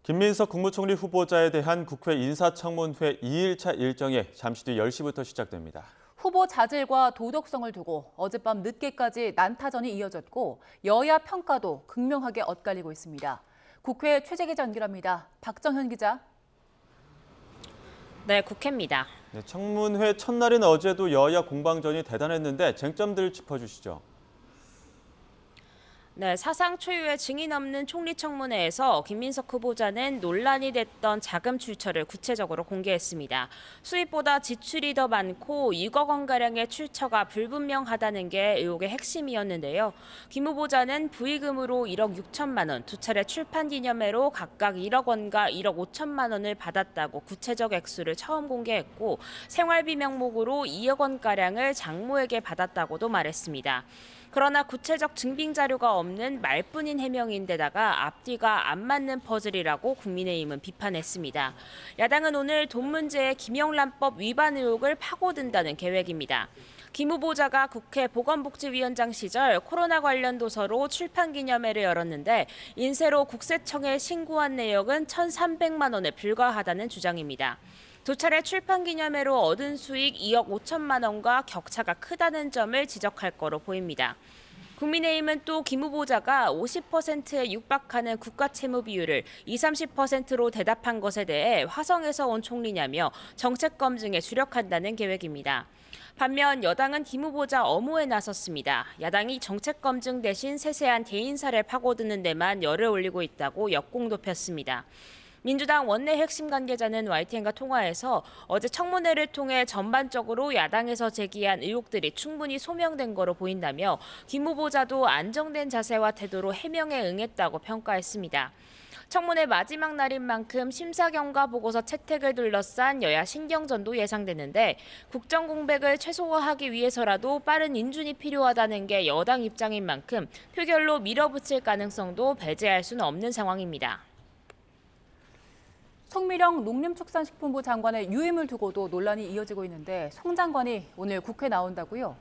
김민석 국무총리 후보자에 대한 국회 인사청문회 2일차 일정이 잠시 뒤 10시부터 시작됩니다. 후보 자질과 도덕성을 두고 어젯밤 늦게까지 난타전이 이어졌고 여야 평가도 극명하게 엇갈리고 있습니다. 국회 최재 기자 연결합니다. 박정현 기자. 네, 국회입니다. 네, 청문회 첫날인 어제도 여야 공방전이 대단했는데 쟁점들 짚어주시죠. 네, 사상 초유의 증인 없는 총리 청문회에서 김민석 후보자는 논란이 됐던 자금 출처를 구체적으로 공개했습니다. 수입보다 지출이 더 많고 2억 원가량의 출처가 불분명하다는 게 의혹의 핵심이었는데요. 김 후보자는 부의금으로 1억 6천만 원, 두 차례 출판 기념회로 각각 1억 원과 1억 5천만 원을 받았다고 구체적 액수를 처음 공개했고 생활비 명목으로 2억 원가량을 장모에게 받았다고도 말했습니다. 그러나 구체적 증빙 자료가 없는 말뿐인 해명인데다가 앞뒤가 안 맞는 퍼즐이라고 국민의힘은 비판했습니다. 야당은 오늘 돈 문제의 김영란법 위반 의혹을 파고든다는 계획입니다. 김 후보자가 국회 보건복지위원장 시절 코로나 관련 도서로 출판 기념회를 열었는데 인쇄로 국세청에 신고한 내역은 1,300만 원에 불과하다는 주장입니다. 두 차례 출판 기념회로 얻은 수익 2억 5천만 원과 격차가 크다는 점을 지적할 거로 보입니다. 국민의힘은 또 김 후보자가 50%에 육박하는 국가 채무 비율을 20-30%로 대답한 것에 대해 화성에서 온 총리냐며 정책 검증에 주력한다는 계획입니다. 반면 여당은 김 후보자 엄호에 나섰습니다. 야당이 정책 검증 대신 세세한 개인사를 파고드는 데만 열을 올리고 있다고 역공도 폈습니다. 민주당 원내 핵심 관계자는 YTN과 통화에서 어제 청문회를 통해 전반적으로 야당에서 제기한 의혹들이 충분히 소명된 거로 보인다며 김 후보자도 안정된 자세와 태도로 해명에 응했다고 평가했습니다. 청문회 마지막 날인 만큼 심사 경과 보고서 채택을 둘러싼 여야 신경전도 예상되는데 국정 공백을 최소화하기 위해서라도 빠른 인준이 필요하다는 게 여당 입장인 만큼 표결로 밀어붙일 가능성도 배제할 수는 없는 상황입니다. 송미령 농림축산식품부 장관의 유임을 두고도 논란이 이어지고 있는데 송 장관이 오늘 국회에 나온다고요?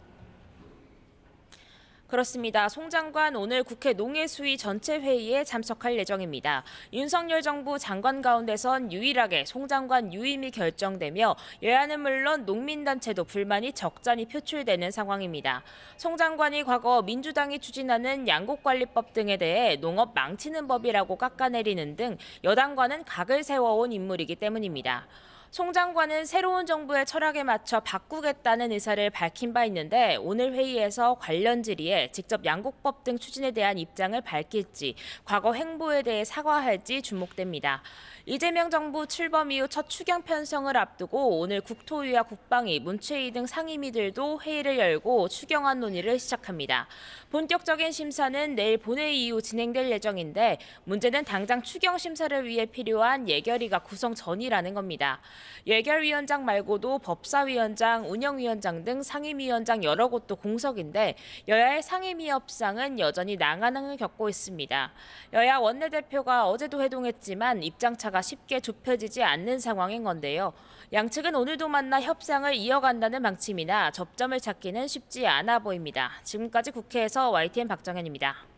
그렇습니다. 송 장관 오늘 국회 농해수위 전체 회의에 참석할 예정입니다. 윤석열 정부 장관 가운데선 유일하게 송 장관 유임이 결정되며 여야는 물론 농민단체도 불만이 적잖이 표출되는 상황입니다. 송 장관이 과거 민주당이 추진하는 양곡관리법 등에 대해 농업 망치는 법이라고 깎아내리는 등 여당과는 각을 세워온 인물이기 때문입니다. 송 장관은 새로운 정부의 철학에 맞춰 바꾸겠다는 의사를 밝힌 바 있는데 오늘 회의에서 관련 질의에 직접 양곡법 등 추진에 대한 입장을 밝힐지 과거 행보에 대해 사과할지 주목됩니다. 이재명 정부 출범 이후 첫 추경 편성을 앞두고 오늘 국토위와 국방위, 문체위 등 상임위들도 회의를 열고 추경안 논의를 시작합니다. 본격적인 심사는 내일 본회의 이후 진행될 예정인데 문제는 당장 추경 심사를 위해 필요한 예결위가 구성 전이라는 겁니다. 예결위원장 말고도 법사위원장, 운영위원장 등 상임위원장 여러 곳도 공석인데 여야의 상임위 협상은 여전히 난항을 겪고 있습니다. 여야 원내대표가 어제도 회동했지만 입장차가 쉽게 좁혀지지 않는 상황인 건데요. 양측은 오늘도 만나 협상을 이어간다는 방침이나 접점을 찾기는 쉽지 않아 보입니다. 지금까지 국회에서 YTN 박정현입니다.